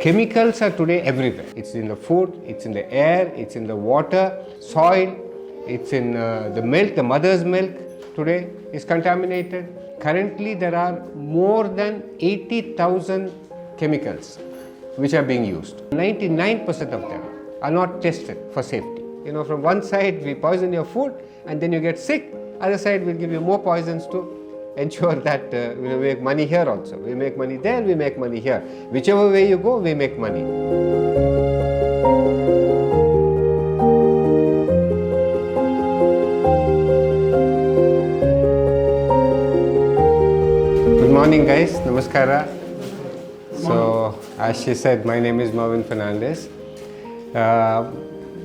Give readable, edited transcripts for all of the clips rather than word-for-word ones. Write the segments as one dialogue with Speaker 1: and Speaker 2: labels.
Speaker 1: Chemicals are today everywhere. It's in the food, it's in the air, it's in the water, soil, it's in the milk. The mother's milk today is contaminated. Currently there are more than 80,000 chemicals which are being used. 99% of them are not tested for safety. From one side we poison your food and then you get sick. Other side will give you more poisons to ensure that we make money here also. We make money there, we make money here. Whichever way you go, we make money. Good morning guys, namaskara. So as she said, my name is Merwin Fernandes.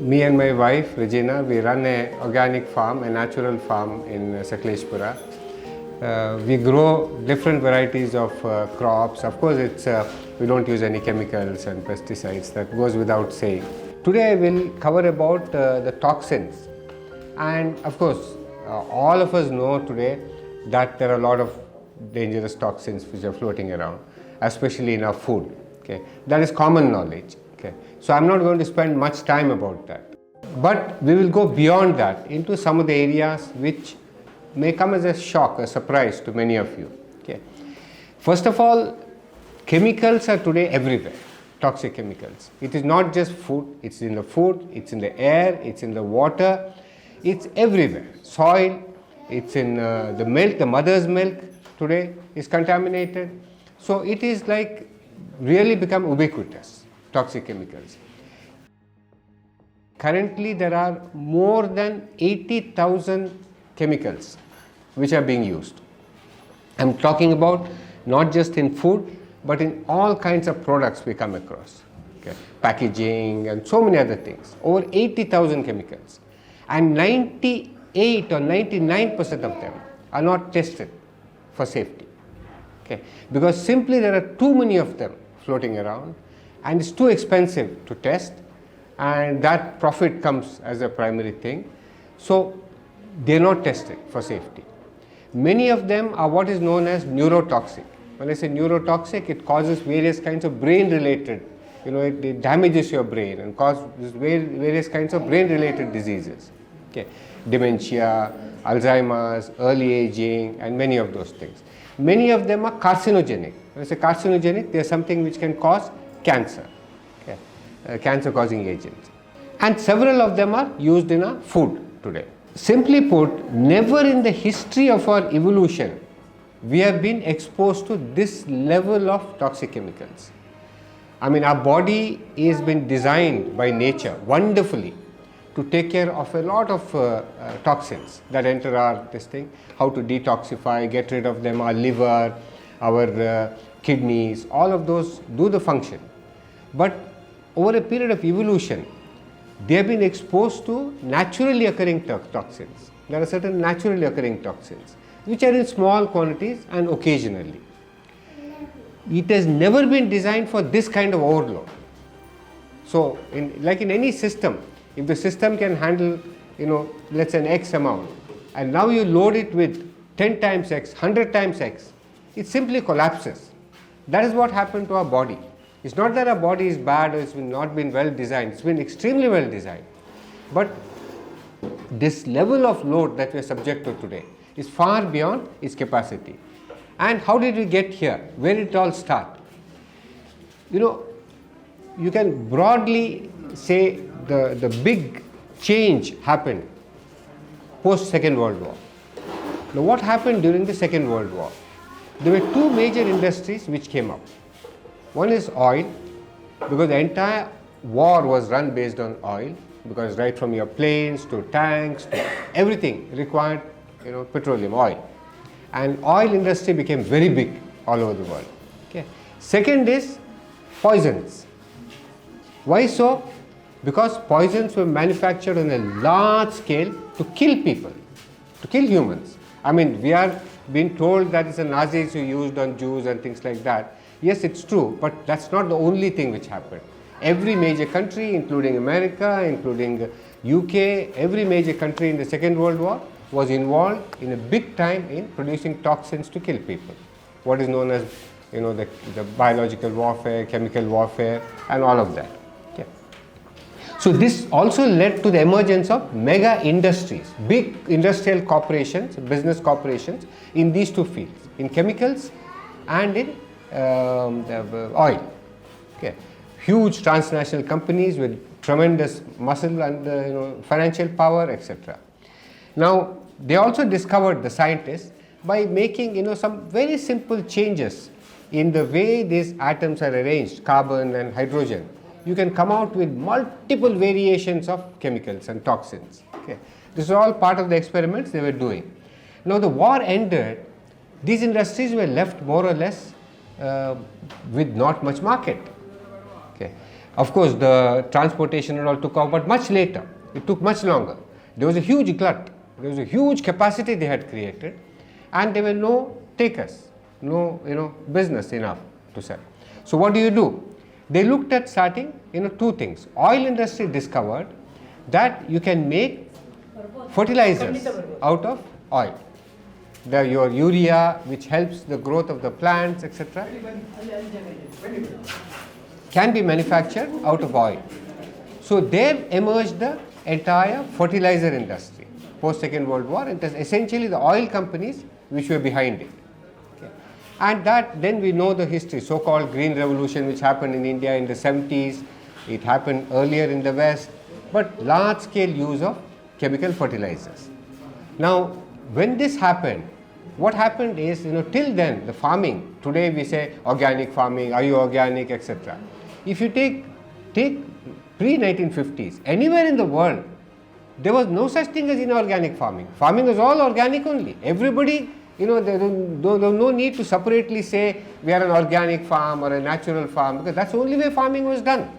Speaker 1: Me and my wife Regina, we run an organic farm, a natural farm in Sakleshpura. We grow different varieties of crops. Of course, we don't use any chemicals and pesticides, that goes without saying. Today I will cover about the toxins. And of course, all of us know today that there are a lot of dangerous toxins which are floating around, especially in our food. Okay? That is common knowledge. Okay? So I'm not going to spend much time about that. But we will go beyond that into some of the areas which may come as a shock, a surprise to many of you. Okay. First of all, chemicals are today everywhere, toxic chemicals. It is not just food, it's in the food, it's in the air, it's in the water, it's everywhere. Soil, it's in the milk, the mother's milk today is contaminated. So it is like really become ubiquitous, toxic chemicals. Currently there are more than 80,000 chemicals which are being used. I'm talking about not just in food, but in all kinds of products we come across. Okay. Packaging and so many other things. Over 80,000 chemicals. And 98 or 99% of them are not tested for safety. Okay. Because simply there are too many of them floating around and it's too expensive to test, and that profit comes as a primary thing. So they are not tested for safety. Many of them are what is known as neurotoxic. When I say neurotoxic, it causes various kinds of brain related, it damages your brain and causes various kinds of brain related diseases. Okay. Dementia, Alzheimer's, early aging, and many of those things. Many of them are carcinogenic. When I say carcinogenic, they are something which can cause cancer, okay. Cancer causing agents. And several of them are used in our food today. Simply put, never in the history of our evolution we have been exposed to this level of toxic chemicals. I mean, our body has been designed by nature wonderfully to take care of a lot of toxins that enter our how to detoxify, get rid of them, our liver, our kidneys, all of those do the function. But over a period of evolution, they have been exposed to naturally occurring toxins. There are certain naturally occurring toxins which are in small quantities and occasionally. It has never been designed for this kind of overload. So, like in any system, if the system can handle, let's say an X amount, and now you load it with 10 times X, 100 times X, it simply collapses. That is what happened to our body. It's not that our body is bad or it's not been well designed, it's been extremely well designed. But this level of load that we are subject to today is far beyond its capacity. And how did we get here? Where did it all start? You can broadly say the big change happened post Second World War. Now what happened during the Second World War? There were two major industries which came up. One is oil, because the entire war was run based on oil, because right from your planes to tanks to everything required petroleum, oil. And oil industry became very big all over the world. Okay. Second is poisons. Why so? Because poisons were manufactured on a large scale to kill people, to kill humans. I mean, we are being told that it's the Nazis who used on Jews and things like that. Yes, it's true, but that's not the only thing which happened. Every major country, including America, including UK, every major country in the Second World War was involved in a big time in producing toxins to kill people. What is known as the biological warfare, chemical warfare, and all of that. Okay. So this also led to the emergence of mega industries, big industrial corporations, business corporations in these two fields, in chemicals and in oil. Okay. Huge transnational companies with tremendous muscle and financial power, etc. Now they also discovered, the scientists, by making some very simple changes in the way these atoms are arranged, carbon and hydrogen, you can come out with multiple variations of chemicals and toxins. Okay. This is all part of the experiments they were doing. Now the war ended, these industries were left more or less with not much market. Okay. Of course the transportation and all took off, but much later, it took much longer. There was a huge glut, there was a huge capacity they had created, and there were no takers, no business enough to sell. So what do? They looked at starting two things. Oil industry discovered that you can make fertilizers out of oil. Your urea, which helps the growth of the plants, etc., can be manufactured out of oil. So there emerged the entire fertilizer industry post Second World War. It is essentially the oil companies which were behind it. Okay. And that then we know the history, so-called Green Revolution, which happened in India in the 70s. It happened earlier in the West, but large-scale use of chemical fertilizers. Now, when this happened, what happened is, till then, the farming, today we say organic farming, are you organic, etc. If you take pre-1950s, anywhere in the world, there was no such thing as inorganic farming. Farming was all organic only. Everybody, there was no need to separately say we are an organic farm or a natural farm, because that's the only way farming was done.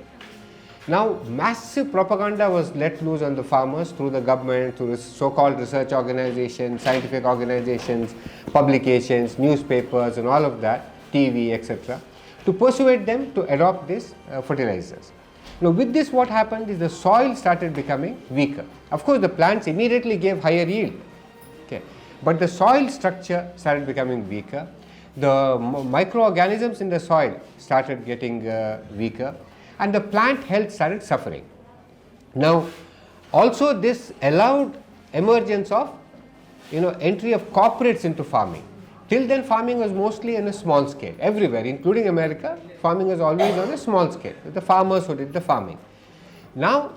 Speaker 1: Now, massive propaganda was let loose on the farmers through the government, through so-called research organizations, scientific organizations, publications, newspapers and all of that, TV, etc., to persuade them to adopt these fertilizers. Now, with this, what happened is the soil started becoming weaker. Of course, the plants immediately gave higher yield, okay, but the soil structure started becoming weaker. The microorganisms in the soil started getting weaker, and the plant health started suffering. Now, also this allowed emergence of entry of corporates into farming. Till then, farming was mostly on a small scale. Everywhere, including America, farming was always on a small scale. The farmers who did the farming. Now,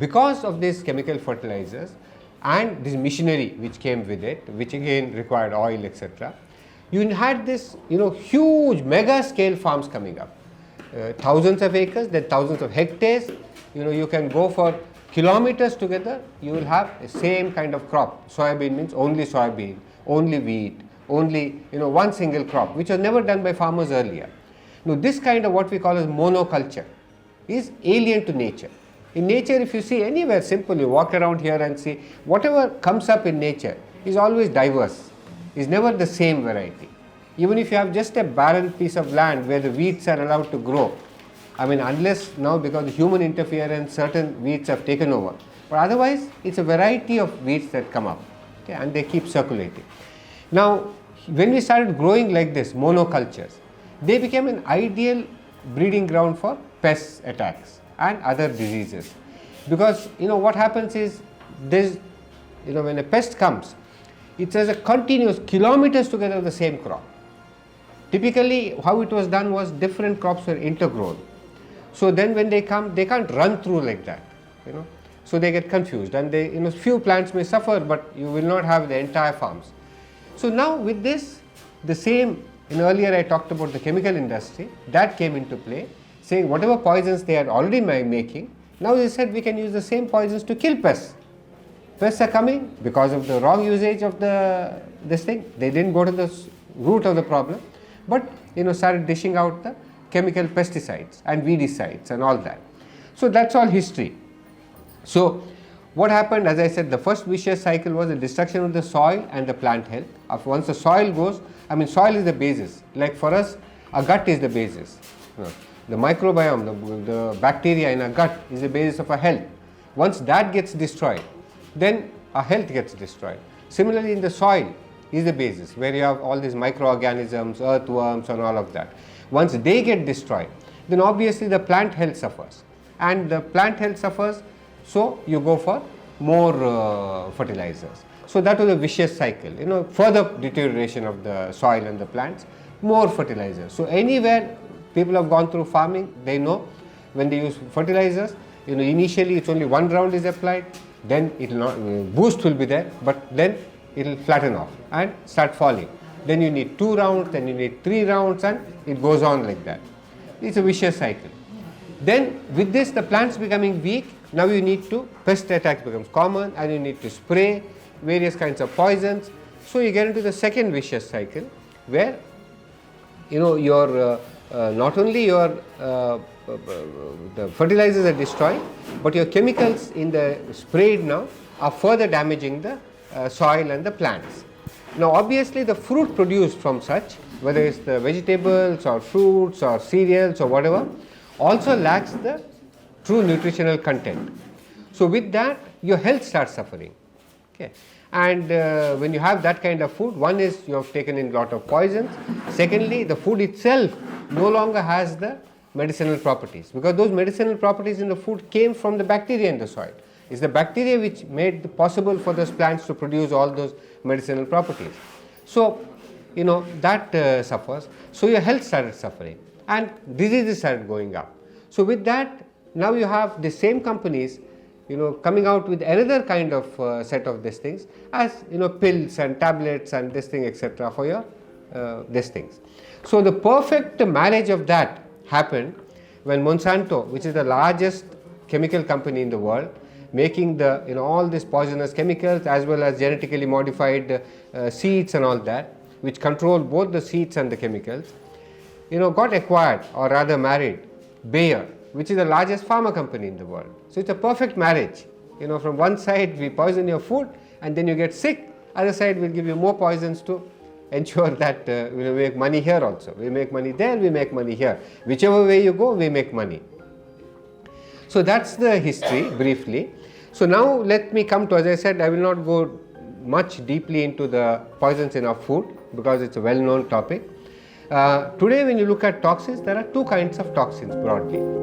Speaker 1: because of these chemical fertilizers and this machinery which came with it, which again required oil, etc., you had this huge mega scale farms coming up. Thousands of acres, then thousands of hectares. You can go for kilometers together, you will have the same kind of crop. Soybean means only soybean, only wheat, only one single crop, which was never done by farmers earlier. Now this kind of what we call as monoculture is alien to nature. In nature, if you see anywhere, simple, you walk around here and see, whatever comes up in nature is always diverse, is never the same variety. Even if you have just a barren piece of land where the weeds are allowed to grow, unless now because of human interference certain weeds have taken over, but otherwise it's a variety of weeds that come up, okay, and they keep circulating. Now, when we started growing like this, monocultures, they became an ideal breeding ground for pest attacks and other diseases, because what happens is this, when a pest comes, it has a continuous kilometers together of the same crop. Typically, how it was done was different crops were intergrown. So then when they come, they can't run through like that, so they get confused, and they, few plants may suffer, but you will not have the entire farms. So now with this, the same, earlier I talked about the chemical industry, that came into play, saying whatever poisons they are already making, now they said we can use the same poisons to kill pests. Pests are coming because of the wrong usage of this thing. They didn't go to the root of the problem, but started dishing out the chemical pesticides and weedicides and all that. So that's all history. So what happened, as I said, the first vicious cycle was the destruction of the soil and the plant health. Once the soil goes, soil is the basis. Like for us, a gut is the basis. The microbiome, the bacteria in a gut is the basis of our health. Once that gets destroyed, then our health gets destroyed. Similarly, in the soil, is the basis, where you have all these microorganisms, earthworms and all of that. Once they get destroyed, then obviously the plant health suffers, and the plant health suffers, so you go for more fertilizers. So that was a vicious cycle, further deterioration of the soil and the plants, more fertilizers. So anywhere people have gone through farming, they know when they use fertilizers, initially it's only one round is applied, then it will not, boost will be there, but then it will flatten off and start falling. Then you need 2 rounds, then you need 3 rounds, and it goes on like that. It's a vicious cycle. Then with this, the plants becoming weak, now you need to, pest attacks becomes common, and you need to spray various kinds of poisons. So you get into the second vicious cycle, where your not only your the fertilizers are destroyed, but your chemicals in the sprayed now are further damaging the soil and the plants. Now obviously the fruit produced from such, whether it's the vegetables or fruits or cereals or whatever, also lacks the true nutritional content. So with that, your health starts suffering. Okay. And when you have that kind of food, one is you have taken in a lot of poisons. Secondly, the food itself no longer has the medicinal properties, because those medicinal properties in the food came from the bacteria in the soil. It's the bacteria which made it possible for those plants to produce all those medicinal properties. So, that suffers. So your health started suffering and diseases started going up. So with that, now you have the same companies coming out with another kind of set of these things as pills and tablets and this thing, etc., for your these things. So the perfect marriage of that happened when Monsanto, which is the largest chemical company in the world, making the all these poisonous chemicals as well as genetically modified seeds and all that, which control both the seeds and the chemicals, got acquired, or rather married Bayer, which is the largest pharma company in the world. So it's a perfect marriage. From one side we poison your food and then you get sick, other side will give you more poisons to ensure that we make money here also. We make money there, we make money here. Whichever way you go, we make money. So that's the history briefly. So now let me come to, as I said, I will not go much deeply into the poisons in our food because it's a well-known topic. Today when you look at toxins, there are 2 kinds of toxins broadly.